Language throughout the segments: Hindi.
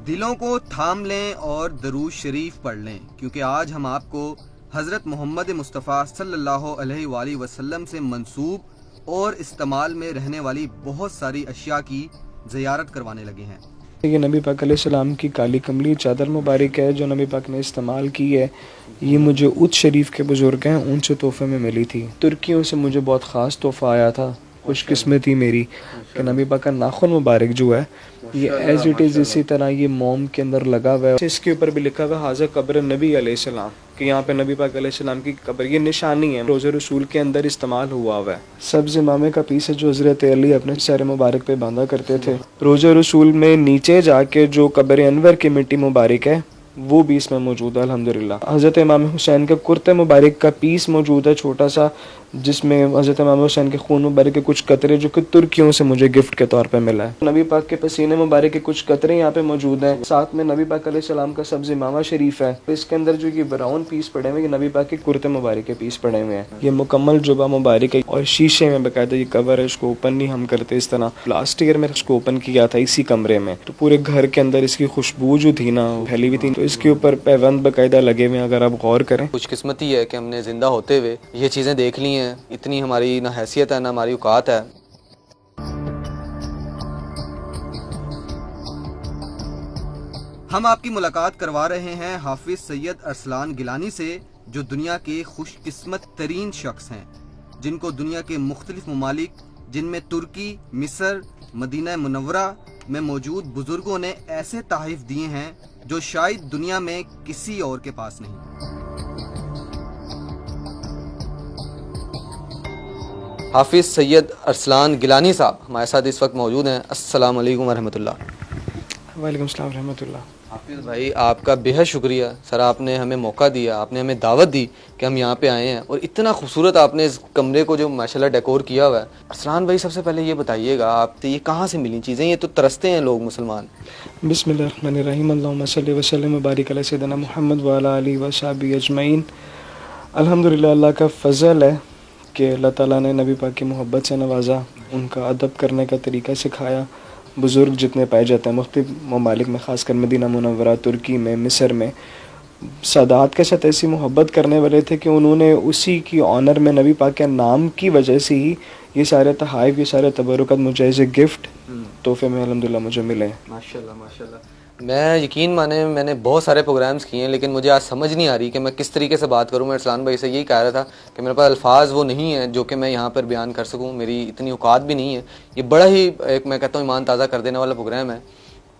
दिलों को थाम लें और दरूद शरीफ पढ़ लें, क्योंकि आज हम आपको हज़रत मोहम्मद मुस्तफ़ा सल्लल्लाहु अलैहि वसल्लम से मंसूब और इस्तेमाल में रहने वाली बहुत सारी अशिया की ज़ियारत करवाने लगे हैं। ये नबी पाक अलैहिस्सलाम की काली कमली चादर मुबारक है जो नबी पाक ने इस्तेमाल की है। ये मुझे उद शरीफ के बुज़ुर्ग हैं, उनसे तोहफ़े में मिली थी। तुर्कियों से मुझे बहुत ख़ास तोहफ़ा आया था। खुशकिस्मती मेरी कि नबी पाक का नाखून मुबारक जो है ये एज इट इज़ इसी तरह ये मोम के अंदर लगा हुआ है। इसके ऊपर भी लिखा हुआ है हाज़ा कब्र नबी अलैहिस्सलाम, कि यहाँ पे नबी पाक अलैहिस्सलाम की कब्र, ये निशानी है, रोज़े रसूल के अंदर इस्तेमाल हुआ हुआ है। सब्ज़ इमामे का पीस है जो हज़रत अली अपने सर मुबारक पे बांधा करते थे। रोज़े रसूल में नीचे जाके जो कब्र अनवर की मिट्टी मुबारक है वो भी इसमें मौजूद है अल्हम्दुलिल्लाह। हज़रत इमाम हुसैन के कुर्ते मुबारक का पीस मौजूद है छोटा सा, जिसमें हज़रत इमाम हुसैन के खून मुबारक के कुछ कतरे जो कि तुर्कियों से मुझे गिफ्ट के तौर पे मिला है। नबी पाक के पसीने मुबारक के कुछ कतरे यहाँ पे मौजूद हैं। साथ में नबी पाक अलैहिस्सलाम का सब्ज़ इमामा शरीफ है। इसके अंदर जो ये ब्राउन पीस पड़े हुए हैं, ये नबी पाक के कुर्ते मुबारक के पीस पड़े हुए हैं। ये मुकम्मल जुबा मुबारक है और शीशे में बाकायदा ये कवर है, इसको ओपन नहीं हम करते इस तरह। लास्ट ईयर में इसको ओपन किया था इसी कमरे में, तो पूरे घर के अंदर इसकी खुशबू जो थी ना फैली हुई थी। तो इसके ऊपर पैबंद बाकायदा लगे हुए हैं, अगर आप गौर करें। खुशकिस्मती है कि हमने ज़िंदा होते हुए ये चीज़ें देख ली हैं। इतनी हमारी ना हैसियत है ना हमारी औकात है। हम आपकी मुलाकात करवा रहे हैं हाफिज सैयद अरसलान गिलानी से, जो दुनिया के खुशकिस्मत तरीन शख्स हैं, जिनको दुनिया के मुख्तलिफ ममालिक जिनमें तुर्की, मिस्र, मदीना मुनव्वरा में मौजूद बुजुर्गों ने ऐसे तहफ़ दिए हैं जो शायद दुनिया में किसी और के पास नहीं। हाफिज़ सैयद अरसलान गिलानी साहब हमारे साथ इस वक्त मौजूद हैं। अस्सलाम वालेकुम वरहमतुल्लाह। वालेकुम सलाम रहमतुल्लाह। हाफिज़ भाई आपका बेहद शुक्रिया सर, आपने हमें मौका दिया, आपने हमें दावत दी कि हम यहाँ पे आए हैं और इतना खूबसूरत आपने इस कमरे को जो माशाल्लाह डेकोर किया हुआ है। अरसलान भाई सबसे पहले ये बताइएगा आपसे ये कहाँ से मिली चीज़ें? ये तो तरसते हैं लोग मुसलमान। बिस्मिल्लाहिर्रहमानिर्रहीम, अल्लाहुम्मा सल्लि व सल्लिम व बारिक अला सय्यिदिना मुहम्मद व अला आलिहि व सहबिहि अजमईन। अल्हम्दुलिल्लाह, अल्लाह का फ़ज़ल है कि अल्लाह ताला ने नबी पाक की मोहब्बत से नवाजा, उनका अदब करने का तरीका सिखाया। बुज़ुर्ग जितने पाए जाते हैं मुख्तलिफ़ ममालिक में, ख़ासकर मदीना मुनव्वरा, तुर्की में, मिस्र में, सादात के साथ ऐसी मोहब्बत करने वाले थे कि उन्होंने उसी की ऑनर में नबी पाक के नाम की वजह से ही ये सारे तहाइफ, ये सारे तबरुकत मुझे एज ए गिफ्ट तोहफे में अल्हम्दुलिल्लाह मुझे मिले। माशाल्लाह माशाल्लाह। मैं यकीन माने मैंने बहुत सारे प्रोग्राम्स किए हैं, लेकिन मुझे आज समझ नहीं आ रही कि मैं किस तरीके से बात करूं। मैं अरसलान भाई से यही कह रहा था कि मेरे पास अल्फाज वो नहीं है जो कि मैं यहाँ पर बयान कर सकूं, मेरी इतनी औकात भी नहीं है। ये बड़ा ही एक मैं कहता हूँ ईमान ताज़ा कर देने वाला प्रोग्राम है।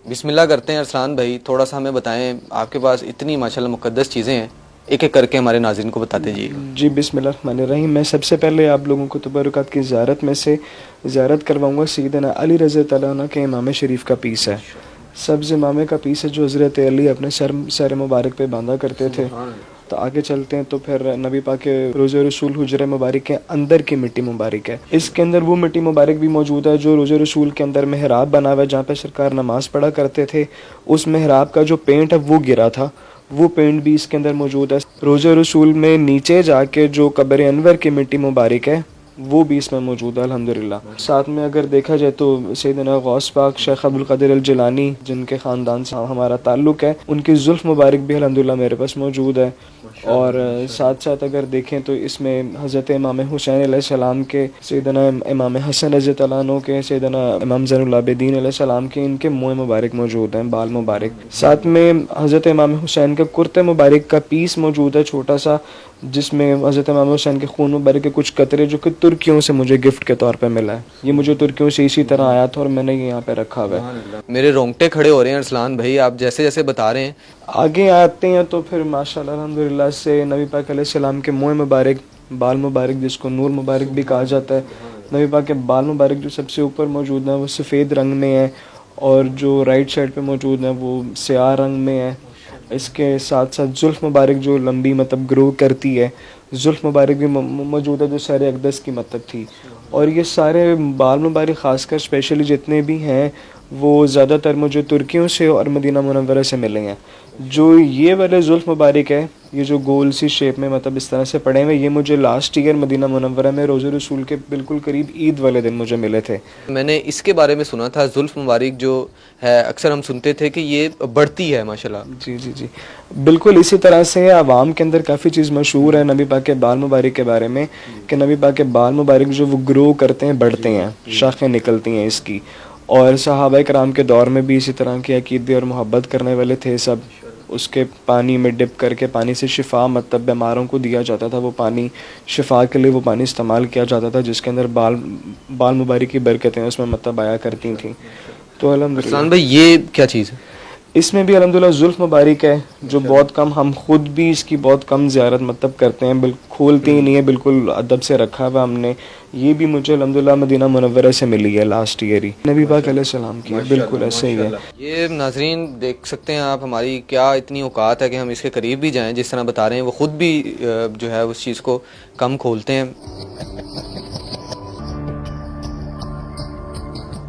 बिस्मिल्लाह करते हैं। अरसलान भाई थोड़ा सा हमें बताएं, आपके पास इतनी माशाल्लाह मुक़द्दस चीज़ें हैं, एक एक करके हमारे नाज़रीन को बताते जाइए। जी बिस्मिल्लाहिर्रहमानिर्रहीम। मैं सबसे पहले आप लोगों को तबरुकात की ज़ियारत में से ज़ियारत करवाऊँगा सैयदना अली रज़ी अल्लाह अन्हु के इमाम शरीफ का पीस है। सब्ज़ इमामे का पीस है जो हज़रत अली अपने सर मुबारक पे बांधा करते थे। तो आगे चलते हैं तो फिर नबी पाक के रोज़े रसूल हुजरे मुबारक के अंदर की मिट्टी मुबारक है। इसके अंदर वो मिट्टी मुबारक भी मौजूद है जो रोज़े रसूल के अंदर मेहराब बना हुआ है, जहाँ पे सरकार नमाज़ पढ़ा करते थे। उस मेहराब का जो पेंट है वो गिरा था, वो पेंट भी इसके अंदर मौजूद है। रोज़े रसूल में नीचे जाके जो कब्र अनवर की मिट्टी मुबारक है वो भी इसमें मौजूद है अल्हम्दुलिल्लाह। साथ में अगर देखा जाए तो सैयदना गौस पाक शेख अब्दुल क़ादिर अल जिलानी, जिनके ख़ानदान से हमारा ताल्लुक़ है, उनकी ज़ुल्फ़ मुबारक भी अल्हम्दुलिल्लाह मेरे पास मौजूद है। और साथ साथ अगर देखें तो इसमें हज़रत इमाम हुसैन अलैहिस्सलाम के, सैयदना इमाम हसन रज़ी अल्लाह अन्हु के, सैयदना इमाम ज़ैनुल आबिदीन अलैहिस्सलाम के, इनके मुँह मुबारक मौजूद हैं, बाल मुबारक। साथ में हज़रत इमाम हुसैन के कुर्ते मुबारक का पीस मौजूद है छोटा सा, जिसमें हज़रत इमाम हुसैन के खून मुबारक के कुछ कतरे जो कि तुर्कियों से मुझे गिफ्ट के तौर पे मिला है। ये मुझे तुर्कियों से इसी तरह आया था और मैंने ये यहाँ पे रखा हुआ है। मेरे रोंगटे खड़े हो रहे हैं अरसलान भाई, आप जैसे जैसे बता रहे हैं। आगे आते हैं तो फिर माशाल्लाह अल्हम्दुलिल्लाह से नबी पाक अलैहिस्सलाम के मुँह मुबारक, बाल मुबारक, जिसको नूर मुबारक भी कहा जाता है, नबी पाक के बाल मुबारक जो सबसे ऊपर मौजूद है वो सफ़ेद रंग में है और जो राइट साइड पे मौजूद है वो स्याह रंग में है। इसके साथ साथ जुल्फ़ मुबारक जो लंबी मतलब ग्रो करती है, जुल्फ़ मुबारक भी मौजूद है जो सारे अक़दस की मतलब थी। और ये सारे बाल मुबारक ख़ासकर स्पेशली जितने भी हैं वो ज़्यादातर मुझे तुर्कियों से और मदीना मुनव्वरा से मिले हैं। जो ये वाले जुल्फ़ मुबारक है ये जो गोल सी शेप में मतलब इस तरह से पड़े हुए, ये मुझे लास्ट ईयर मदीना मुनव्वरा में रोज़े रसूल के बिल्कुल करीब ईद वाले दिन मुझे मिले थे। मैंने इसके बारे में सुना था, जुल्फ मुबारक जो है अक्सर हम सुनते थे कि ये बढ़ती है माशाल्लाह। जी जी जी, बिल्कुल इसी तरह से आवाम के अंदर काफ़ी चीज़ मशहूर है नबी पाक के बाल मुबारक के बारे में कि नबी पाक के बाल मुबारक जो वो ग्रो करते हैं, बढ़ते हैं, शाखें निकलती हैं इसकी। और सहाबा कराम के दौर में भी इसी तरह के अकीदे और मोहब्बत करने वाले थे सब। उसके पानी में डिप करके पानी से शिफा मतलब बीमारों को दिया जाता था, वो पानी शिफा के लिए वो पानी इस्तेमाल किया जाता था जिसके अंदर बाल मुबारक की बरकतें उसमें मतलब आया करती थी। तो अल्हम्दुलिल्लाह अरसलान भाई ये क्या चीज़ है? इसमें भी अल्हम्दुलिल्लाह जुल्फ मुबारक है जो बहुत कम, हम खुद भी इसकी बहुत कम ज़ियारत मतलब करते हैं, बिल्कुल खोलते ही नहीं है, बिल्कुल अदब से रखा हुआ हमने। ये भी मुझे अल्हम्दुलिल्लाह मदीना मुनव्वरा से मिली है लास्ट ईयर ही, नबी पाक अलैहिस्सलाम की, बिल्कुल ऐसे ही है। ये नाजरीन देख सकते हैं आप, हमारी क्या इतनी औकात है कि हम इसके करीब भी जाएं। जिस तरह बता रहे हैं वो ख़ुद भी जो है उस चीज़ को कम खोलते हैं।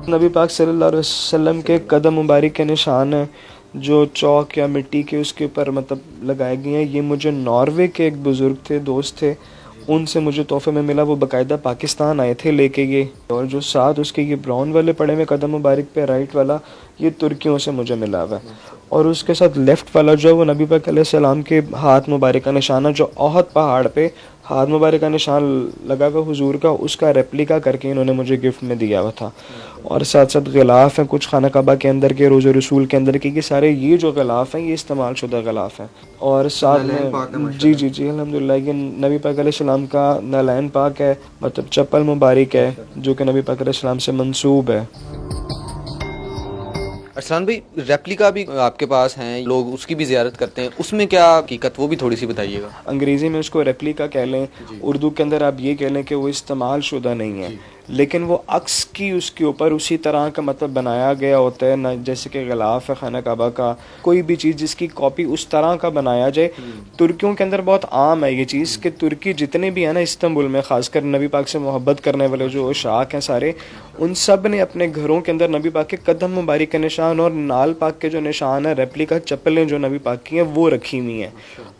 नबी पाक सल्लल्लाहु अलैहि वसल्लम के कदम मुबारक के निशान हैं जो चौक या मिट्टी के उसके ऊपर मतलब लगाए गए हैं। ये मुझे नॉर्वे के एक बुज़ुर्ग थे, दोस्त थे, उनसे मुझे तोहफे में मिला। वो बाकायदा पाकिस्तान आए थे लेके ये, और जो साथ उसके ये ब्राउन वाले पड़े हुए कदम मुबारक पे राइट वाला, ये तुर्कियों से मुझे मिला हुआ है। और उसके साथ लेफ़्ट वाला जो है वो नबी पाक अलैहिस्सलाम के हाथ मुबारक का निशान है, जो ओहद पहाड़ पे हाथ मुबारक का निशान लगा हुआ हुजूर का, उसका रेप्लिका करके इन्होंने मुझे गिफ्ट में दिया हुआ था। और साथ साथ गिलाफ़ हैं कुछ खाना काबा के अंदर के, रोज़े रसूल के अंदर के, ये सारे ये जो गिलाफ़ हैं ये इस्तेमाल शुदा गिलाफ़ हैं। और साथ में जी जी जी अल्हम्दुलिल्लाह ये नबी पाक अलैहिस्सलाम का नालैन पाक है, मतलब चप्पल मुबारक है जो कि नबी पाक अलैहिस्सलाम से मंसूब है। अरसलान भाई रेप्लिका भी आपके पास हैं, लोग उसकी भी ज़ियारत करते हैं, उसमें क्या हकीकत वो भी थोड़ी सी बताइएगा। अंग्रेज़ी में उसको रेप्लिका कह लें, उर्दू के अंदर आप ये कह लें कि वो इस्तेमाल शुदा नहीं है, लेकिन वो अक्स की उसके ऊपर उसी तरह का मतलब बनाया गया होता है ना, जैसे कि गिलाफ है खाना काबा का, कोई भी चीज़ जिसकी कॉपी उस तरह का बनाया जाए। तुर्कियों के अंदर बहुत आम है ये चीज़ कि तुर्की जितने भी हैं ना इस्तांबुल में, ख़ासकर नबी पाक से मोहब्बत करने वाले जो शाख हैं सारे, उन सब ने अपने घरों के अंदर नबी पाक के कदम मुबारक के निशान और नाल पाक के जो निशान है, रेप्लिका चप्पलें जो नबी पाक की हैं वो रखी हुई हैं।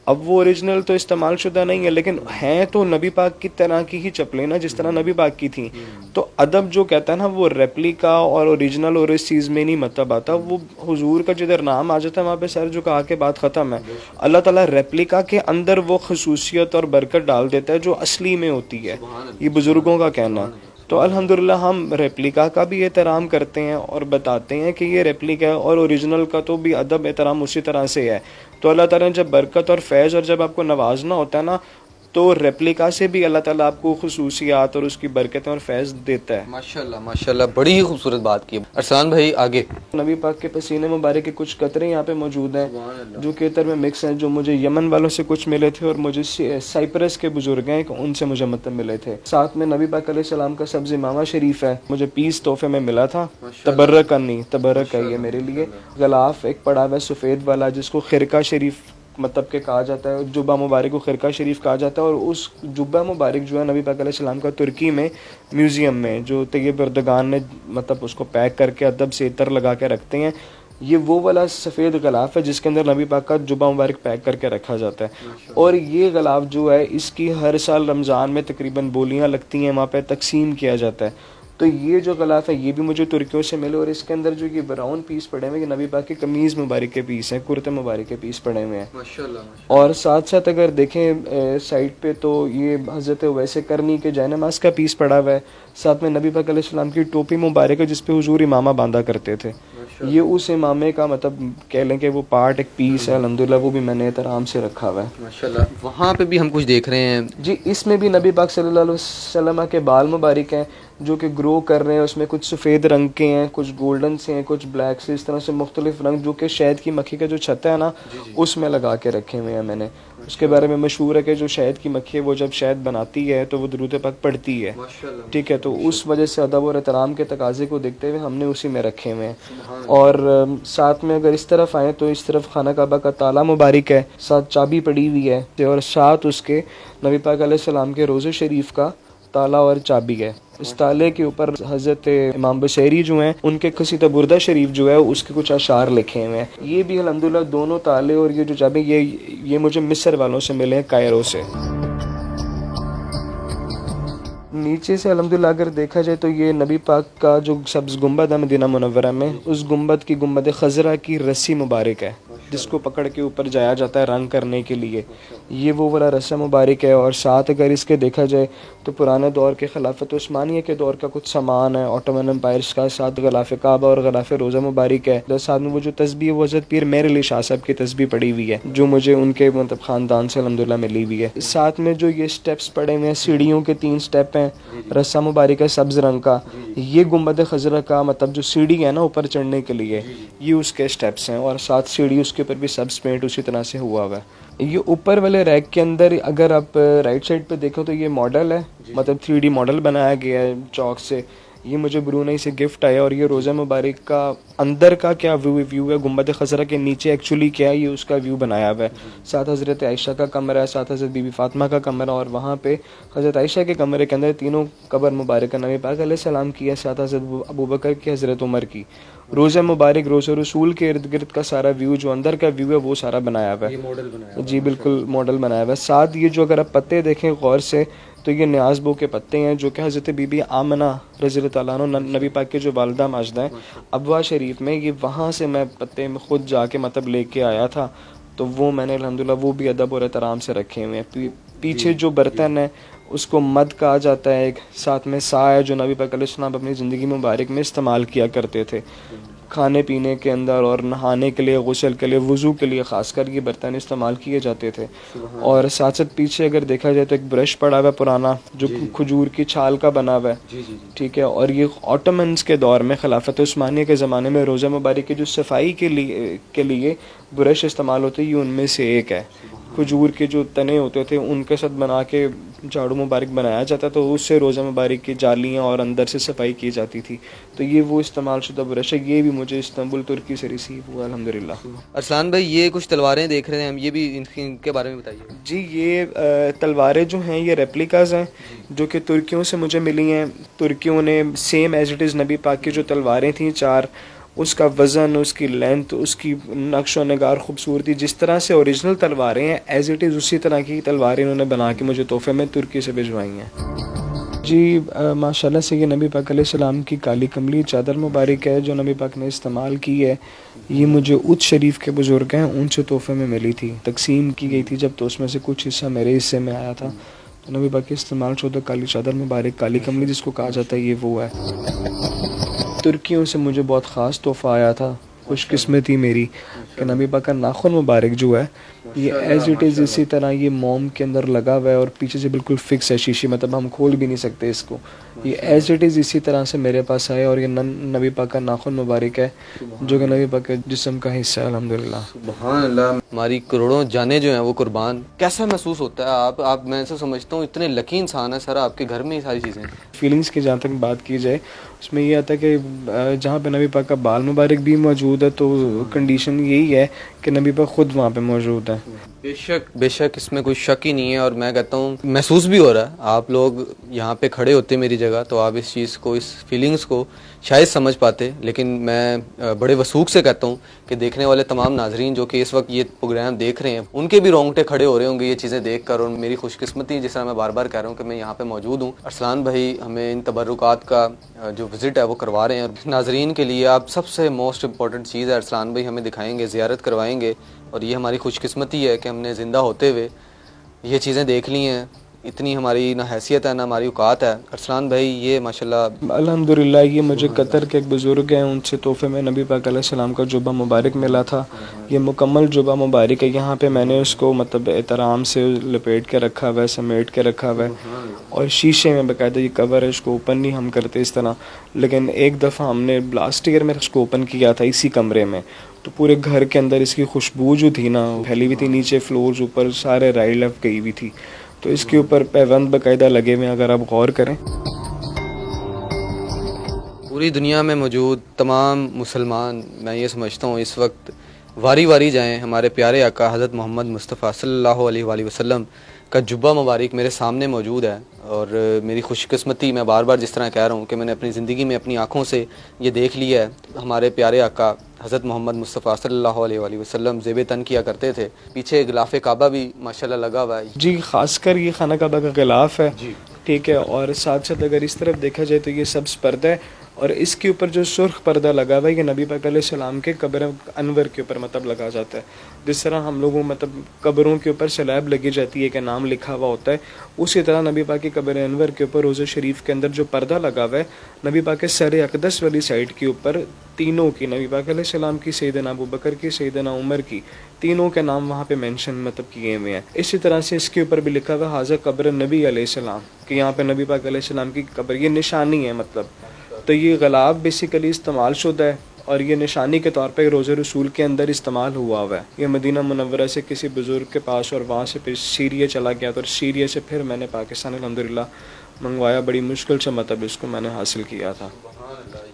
अब वो ओरिजिनल तो इस्तेमाल शुदा नहीं है, लेकिन हैं तो नबी पाक की तरह की ही चप्पलें ना, जिस तरह नबी पाक की थी। तो अदब जो कहता है ना वो रेप्लिका और ओरिजिनल और इस चीज़ में नहीं मतलब आता। वो हुजूर का जिधर नाम आ जाता है वहाँ पे सर झुका के बात ख़त्म है। अल्लाह ताला रेप्लिका के अंदर वो खसूसियत और बरकत डाल देता है जो असली में होती है, ये बुज़ुर्गों का कहना है। तो अल्हम्दुलिल्लाह हम रेप्लिका का भी एहतराम करते हैं और बताते हैं कि ये रेप्लिका है, और ओरिजिनल का तो भी अदब एहतराम उसी तरह से है। तो अल्लाह ताला ने जब बरकत और फैज़ और जब आपको नवाजना होता है ना, तो रेप्लिका से भी अल्लाह ताला आपको खुसूसियात और उसकी बरकतें और फैज़ देता है। माशाल्लाह माशाल्लाह, बड़ी ही खूबसूरत बात की। अरसलान भाई आगे। नबी पाक के पसीने मुबारक के कुछ कतरे यहाँ पे मौजूद हैं जो केतर में मिक्स हैं, जो मुझे यमन वालों से कुछ मिले थे और मुझे साइप्रस के बुजुर्ग हैं उनसे मुझे मतलब मिले थे। साथ में नबी पाक अलैहिस्सलाम का सब्ज़ इमामा शरीफ है, मुझे पीस तोहफे में मिला था। तबर्रक नहीं, तबर्रक है ये मेरे लिए। गिलाफ एक पड़ा हुआ है सफ़ेद वाला जिसको खिरका शरीफ मतलब के कहा जाता है, जुब्बा मुबारक को खिरका शरीफ कहा जाता है। और उस जुब्बा मुबारक जो है नबी पाक अलैहिस्सलाम का तुर्की में म्यूज़ियम में जो तैयब अर्दगान ने मतलब उसको पैक करके अदब से इतर लगा के रखते हैं। ये वो वाला सफ़ेद गिलाफ है जिसके अंदर नबी पाक का जुब्बा मुबारक पैक करके रखा जाता है। और ये गिलाफ जो है इसकी हर साल रमज़ान में तकरीबन बोलियाँ लगती हैं, वहाँ पे तकसीम किया जाता है। तो ये जो गिलाफ है ये भी मुझे तुर्कियों से मिले, और इसके अंदर जो ये ब्राउन पीस पड़े हुए हैं नबी पाक की कमीज़ मुबारक के पीस हैं, कुर्ते मुबारक के पीस पड़े हुए हैं माशाल्लाह। और साथ साथ अगर देखें साइड पे तो ये हज़रत वैसे करनी के जैनमाज का पीस पड़ा हुआ है। साथ में नबी पाक अलैहिस्सलाम की टोपी मुबारक है जिस पे हुजूर इमामा बांधा करते थे। ये उस इमामे का मतलब कह लें कि वो पार्ट एक पीस है अल्हम्दुलिल्लाह, वो भी मैंने एहतराम से रखा हुआ है माशाल्लाह। वहाँ पे भी हम कुछ देख रहे हैं जी, इसमें भी नबी पाक सल्लल्लाहु अलैहि वसल्लम के बाल मुबारक हैं जो कि ग्रो कर रहे हैं। उसमें कुछ सफ़ेद रंग के हैं, कुछ गोल्डन से हैं, कुछ ब्लैक से, इस तरह से मुख्तलिफ रंग जो कि शहद की मक्खी का जो छत्ता है ना उसमें लगा के रखे हुए हैं मैंने। उसके बारे में मशहूर है कि जो शहद की मक्खी है वो जब शहद बनाती है तो वो दुरूद पाक पढ़ती है, ठीक है। तो उस वजह से अदब और एहतराम के तकाजे को देखते हुए हमने उसी में रखे हुए हैं। और साथ में अगर इस तरफ आएँ तो इस तरफ खाना काबा का ताला मुबारक है, साथ चाबी पड़ी हुई है, और साथ उसके नबी पाक अलैहिस्सलाम के रोज़े शरीफ का ताला और चाबी है। इस ताले के ऊपर हज़रत इमाम बुशैरी जो हैं उनके कसीदा बुर्दा शरीफ जो है उसके कुछ अशार लिखे हुए हैं। ये भी अल्हम्दुलिल्लाह दोनों ताले और ये जो चाबी ये मुझे मिस्र वालों से मिले हैं, कायरो से। नीचे से अल्हम्दुलिल्लाह अगर देखा जाए तो ये नबी पाक का जो सब्ज़ गुंबद है मदीना मुनव्वरा में, उस गुंबद की गुंबद खज़रा की रस्सी मुबारक है जिसको पकड़ के ऊपर जाया जाता है रंग करने के लिए, ये वो वाला रस्सा मुबारक है। और साथ अगर इसके देखा जाए तो पुराने दौर के खिलाफत उस्मानिया के दौर का कुछ सामान है ऑटोमन एम्पायर्स का, साथ गलाफ़ काबा और गलाफ़ रोज़ा मुबारक है। साथ में वो जो तस्बीह वो हज़रत पीर मेहर अली शाह साहब की तस्बीह पड़ी हुई है जो मुझे उनके मतलब ख़ानदान से अल्हम्दुलिल्लाह मिली हुई है। साथ में जो ये स्टेप्स पड़े हुए हैं, सीढ़ियों के 3 स्टेप हैं, रस्सा मुबारक है सब्ज़ रंग का, ये गुंबद खज़रा का मतलब जो सीढ़ी है ना ऊपर चढ़ने के लिए, ये उसके स्टेप्स हैं। और साथ सीढ़ी उसके ऊपर भी सब्ज़ पेंट उसी तरह से हुआ हुआ है। ये ऊपर वाले रैक के अंदर अगर आप राइट साइड पे देखो तो ये मॉडल है, मतलब 3D मॉडल बनाया गया है चौक से। ये मुझे ब्रूनेई से गिफ्ट आया और ये रोज़ा मुबारक का अंदर का क्या व्यू है, गुंबद खज़रा के नीचे एक्चुअली क्या है ये उसका व्यू बनाया हुआ है। साथ हज़रत आयशा का कमरा है, साथ हज़रत बीबी फातिमा का कमरा, और वहाँ पे हज़रत आयशा के कमरे के अंदर तीनों कब्र मुबारक नबी पाक अलैहिस्सलाम की है, साथ हज़रत अबू बकर की, हज़रत उमर की। रोज़ा मुबारक रोज़ा रसूल के इर्द गिर्द का सारा व्यू जो अंदर का व्यू है वो सारा बनाया हुआ है। जी बिल्कुल मॉडल बनाया हुआ है। साथ ये जो अगर आप पत्ते देखें गौर से तो ये न्याज़बो के पत्ते हैं जो कि हज़रत बीबी आमना रज़ी अल्लाह तआला अन्हा नबी पाक के जो वालदा माजदा हैं अबवा शरीफ में, ये वहाँ से मैं पत्ते में ख़ुद जाके मतलब लेके आया था, तो वो मैंने अल्हम्दुलिल्लाह वो भी अदब और एहतराम से रखे हुए हैं। पीछे जो बर्तन है उसको मद कहा जाता है एक, साथ में सा है जो नबी पाक अलैहिस्सलाम अपनी ज़िंदगी मुबारक में इस्तेमाल किया करते थे खाने पीने के अंदर और नहाने के लिए, गुस्ल के लिए, वज़ू के लिए ख़ासकर ये बर्तन इस्तेमाल किए जाते थे। और साथ साथ पीछे अगर देखा जाए तो एक ब्रश पड़ा हुआ है पुराना जो खजूर की छाल का बना हुआ है, ठीक है। और ये ऑटोमन्स के दौर में खिलाफत उस्मानिया के ज़माने में रोज़ा मुबारक की जो सफाई के लिए ब्रश इस्तेमाल होते ये उनमें से एक है। खजूर के जो तने होते थे उनके साथ बना के झाड़ू मुबारक बनाया जाता तो उससे रोज़ा मुबारक की जालियाँ और अंदर से सफाई की जाती थी। तो ये वो इस्तेमाल शुदा ब्रश है, ये भी मुझे इस्तांबुल तुर्की से रिसीव हुआ अल्हम्दुलिल्लाह। अरसलान भाई ये कुछ तलवारें देख रहे हैं हम, ये भी इनके बारे में बताइए। जी ये तलवारें जो हैं ये रेप्लिकाज़ हैं जो कि तुर्कियों से मुझे मिली हैं। तुर्कियों ने सेम एज इट इज़ नबी पाक की जो तलवारें थीं 4, उसका वज़न, उसकी लेंथ, उसकी नक्श व नगार खूबसूरती, जिस तरह से ओरिजिनल तलवारें हैं एज इट इज़ उसी तरह की तलवारें इन्होंने बना के मुझे तोहफे में तुर्की से भिजवाई हैं। जी माशाल्लाह से ये नबी पाक अलैहिस्सलाम की काली कमली चादर मुबारक है जो नबी पाक ने इस्तेमाल की है। ये मुझे उच्च शरीफ के बुज़ुर्ग हैं उनसे तोहफे में मिली थी, तकसीम की गई थी जब, तो उसमें से कुछ हिस्सा मेरे हिस्से में आया था। तो नबी पाक के इस्तेमाल शुदा काली चादर मुबारक, काली कमली जिसको कहा जाता है, ये वो है। तुर्कियों से मुझे बहुत ख़ास तोहफ़ा आया था, खुशकिस्मती मेरी कि नबी पाक का नाखून मुबारक जो है ये एज इट इज़ इसी तरह ये मोम के अंदर लगा हुआ है और पीछे से बिल्कुल फिक्स है शीशी, मतलब हम खोल भी नहीं सकते इसको। ये एज इट इज़ इसी तरह से मेरे पास आया और ये नबी पाक का नाखून मुबारक है जो कि नबी पाक के जिस्म का हिस्सा है अल्हम्दुलिल्लाह। सुभान अल्लाह। हमारी करोड़ों जाने जो हैं वो कुर्बान। कैसा महसूस होता है? आप मैं ऐसा समझता हूँ इतने लकी इंसान है सर, आपके घर में ये सारी चीज़ें। फीलिंग्स की जहाँ तक बात की जाए उसमें ये आता है कि जहाँ पे नबी पाक का बाल मुबारक भी मौजूद है तो कंडीशन यही है कि नबी पाक खुद वहाँ पे मौजूद है। बेशक इसमें कोई शक ही नहीं है। और मैं कहता हूँ महसूस भी हो रहा है, आप लोग यहाँ पे खड़े होते मेरी जगह तो आप इस चीज़ को, इस फीलिंग्स को शायद समझ पाते, लेकिन मैं बड़े वसूख से कहता हूँ कि देखने वाले तमाम नाजरीन जो कि इस वक्त ये प्रोग्राम देख रहे हैं उनके भी रोंगटे खड़े हो रहे होंगे ये चीज़ें देख कर। और मेरी खुशकिस्मती जिस तरह मैं बार बार कह रहा हूँ कि मैं यहाँ पे मौजूद हूँ। अरसलान भाई हमें इन तबर्रुकात का जो विज़िट है वो करवा रहे हैं और नाजरीन के लिए आप सबसे मोस्ट इम्पॉर्टेंट चीज़ है अरसलान भाई हमें दिखाएंगे, ज़ियारत करवाएंगे। और ये हमारी खुशकिस्मती है कि हमने ज़िंदा होते हुए ये चीज़ें देख ली हैं। इतनी हमारी ना हैसियत है ना हमारी औकात है। अरसलान भाई ये माशाल्लाह अल्हम्दुलिल्लाह ये मुझे कतर के एक बुज़ुर्ग हैं उनसे तोहफे में नबी पाक अलैहिस्सलाम का जुब्बा मुबारक मिला था। ये मुकम्मल जुब्बा मुबारक है, यहाँ पे मैंने उसको मतलब एहतराम से लपेट के रखा हुआ है, समेट के रखा हुआ है और शीशे में बाकायदा ये कवर है, इसको ओपन नहीं हम करते इस तरह। लेकिन एक दफ़ा हमने लास्ट ईयर में इसको ओपन किया था इसी कमरे में, तो पूरे घर के अंदर इसकी खुशबू जो थी ना फैली हुई थी, नीचे फ्लोर्स ऊपर सारे राइड लेफ्ट गई हुई थी। तो इसके ऊपर पैबंद बाकायदा लगे हुए हैं, अगर आप गौर करें। पूरी दुनिया में मौजूद तमाम मुसलमान मैं ये समझता हूँ इस वक्त वारी वारी जाएं हमारे प्यारे आका हज़रत मोहम्मद मुस्तफ़ा सल्लल्लाहु अलैहि वसल्लम का जुब्बा मुबारक मेरे सामने मौजूद है और मेरी खुशकिस्मती, मैं बार बार जिस तरह कह रहा हूँ कि मैंने अपनी ज़िंदगी में अपनी आँखों से ये देख लिया है। हमारे प्यारे आका हज़रत मोहम्मद मुस्तफ़ा सल्लल्लाहु अलैहि वसल्लम ज़ेब तन किया करते थे। पीछे गिलाफ़ काबा भी माशाल्लाह लगा हुआ है। जी, ख़ासकर ये खाना काबा का गिलाफ़ है, ठीक है। और साथ साथ अगर इस तरफ देखा जाए तो ये सब्ज़ पर्दा है और इसके ऊपर जो सुर्ख पर्दा लगा हुआ है ये नबी पाक अलैहिस्सलाम के कब्र अनवर के ऊपर मतलब लगा जाता है। जिस तरह हम लोगों मतलब कब्रों के ऊपर सलैब लगी जाती है कि नाम लिखा हुआ होता है, उसी तरह नबी पाक की कब्र अनवर के ऊपर रोज़ा शरीफ के अंदर जो पर्दा लगा हुआ है नबी पाक के सर अक़दस वाली साइड के ऊपर तीनों की, नबी पाक अलैहिस्सलाम की, सैयदना अबू बकर की, सैयदना उमर की, तीनों के नाम वहाँ पे मेंशन मतलब किए हुए हैं। इसी तरह से इसके ऊपर भी लिखा हुआ हाज़ा कब्र नबी अलैहिस्सलाम कि यहाँ पे नबी पाक अलैहिस्सलाम की कब्र, ये निशानी है मतलब। तो ये ग़िलाफ़ बेसिकली इस्तेमाल शुदा है और ये निशानी के तौर पे रोज़े रसूल के अंदर इस्तेमाल हुआ है। ये मदीना मुनव्वरा से किसी बुज़ुर्ग के पास और वहाँ से फिर सीरिया चला गया, तो सीरिया से फिर मैंने पाकिस्तान अल्हम्दुलिल्लाह मंगवाया। बड़ी मुश्किल से मतलब इसको मैंने हासिल किया था।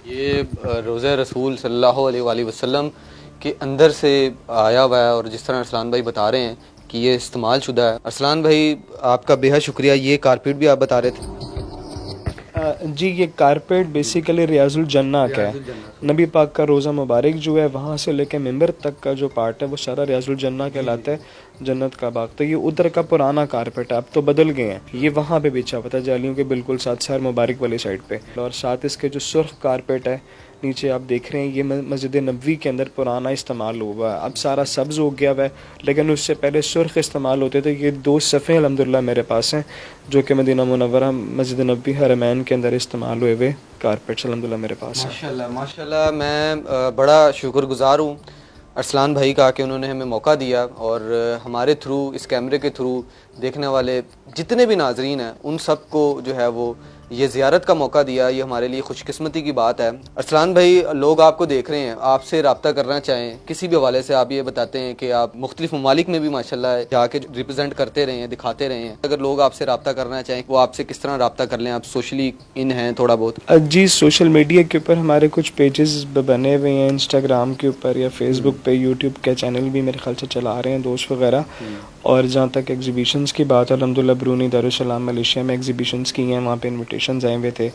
ये रोज़े रसूल सल्लल्लाहु अलैहि वसल्लम के अंदर से आया हुआ है और जिस तरह अरसलान भाई बता रहे हैं कि ये इस्तेमाल शुदा है। अरसलान भाई आपका बेहद शुक्रिया। ये कारपेट भी आप बता रहे थे। जी, ये कारपेट बेसिकली रियाजुल जन्ना का है। नबी पाक का रोज़ा मुबारक जो है वहाँ से लेकर मिंबर तक का जो पार्ट है वो सारा रियाजुल जन्ना कहलाता है, जन्नत का बाग। तो ये उधर का पुराना कारपेट है, अब तो बदल गए हैं। ये वहाँ पे बिछा हुआ था जालियों के बिल्कुल साथ सर मुबारक वाली साइड पे। और साथ इसके जो सुर्ख कारपेट है नीचे आप देख रहे हैं, ये मस्जिद नबवी के अंदर पुराना इस्तेमाल हुआ है। अब सारा सब्ज़ हो गया हुआ है, लेकिन उससे पहले सुर्ख इस्तेमाल होते थे। ये 2 सफ़े अल्हम्दुलिल्लाह मेरे पास हैं जो कि मदीना मुनव्वरा मस्जिद नबवी हरमैन के अंदर इस्तेमाल हुए हुए कारपेट्स अल्हम्दुलिल्लाह मेरे पास हैं। माशाल्लाह माशाल्लाह। मैं बड़ा शुक्रगुज़ार हूँ अरसलान भाई का कि उन्होंने हमें मौका दिया और हमारे थ्रू, इस कैमरे के थ्रू देखने वाले जितने भी नाजरीन हैं उन सब को जो है वो ये ज़ियारत का मौका दिया। ये हमारे लिए खुशकिस्मती की बात है। अरसलान भाई, लोग आपको देख रहे हैं, आपसे रब्ता करना चाहें किसी भी हवाले से, आप ये बताते हैं कि आप मुख्तलिफ ममालिक में भी माशाल्लाह जाके रिप्रेजेंट करते रहे हैं, दिखाते रहे हैं। अगर लोग आपसे रब्ता करना चाहें वो आपसे किस तरह रब्ता कर लें? आप सोशली इन हैं थोड़ा बहुत? जी, सोशल मीडिया के ऊपर हमारे कुछ पेजेस बने हुए हैं, इंस्टाग्राम के ऊपर या फेसबुक पे, यूट्यूब के चैनल भी मेरे ख्याल से चला रहे हैं दोस्त वगैरह। और जहाँ तक एग्जीबिशंस की बात है, अल्हम्दुलिल्लाह ब्रूनी, दारुस्सलाम, मलेशिया में एग्जीबिशंस की हैं, वहाँ पे इन्विटेशंस आए हुए थे,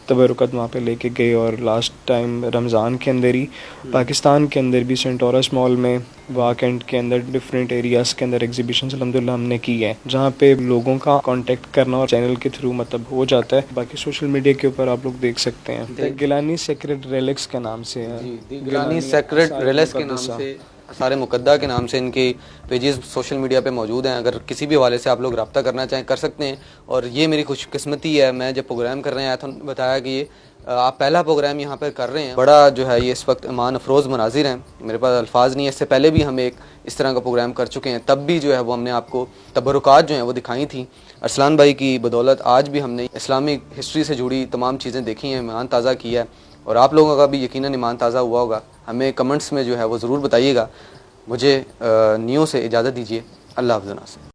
तबरुकत वहाँ पे लेके गए। और लास्ट टाइम रमज़ान के अंदर ही पाकिस्तान के अंदर भी सेंटोरस मॉल में, वाक एंड के अंदर, डिफरेंट एरियाज़ के अंदर एग्जीबिशंस अल्हम्दुलिल्लाह हमने की है, जहाँ पे लोगों का कांटेक्ट करना और चैनल के थ्रू मतलब हो जाता है। बाकी सोशल मीडिया के ऊपर आप लोग देख सकते हैं, गिलानी सेक्रेड रिलिक्स के नाम से है, गिलानी सेक्रेड रिलिक्स के नाम से, सारे मुकद्दा के नाम से इनके पेजेस सोशल मीडिया पे मौजूद हैं। अगर किसी भी हवाले से आप लोग रब्ता करना चाहें कर सकते हैं। और ये मेरी खुशकिस्मती है, मैं जब प्रोग्राम करने आया था बताया कि ये आप पहला प्रोग्राम यहाँ पर कर रहे हैं। बड़ा जो है ये इस वक्त ईमान अफरोज़ मनाजिर हैं, मेरे पास अल्फाज नहीं है। इससे पहले भी हम एक इस तरह का प्रोग्राम कर चुके हैं, तब भी जो है वो हमने आपको तबरुकात जो हैं वो दिखाई थी। अरसलान भाई की बदौलत आज भी हमने इस्लामिक हिस्ट्री से जुड़ी तमाम चीज़ें देखी हैं, ईमान ताज़ा किया है। और आप लोगों का भी यकीनन ईमान ताज़ा हुआ होगा। हमें कमेंट्स में जो है वो ज़रूर बताइएगा। मुझे नियो से इजाज़त दीजिए। अल्लाह हाफ़िज़।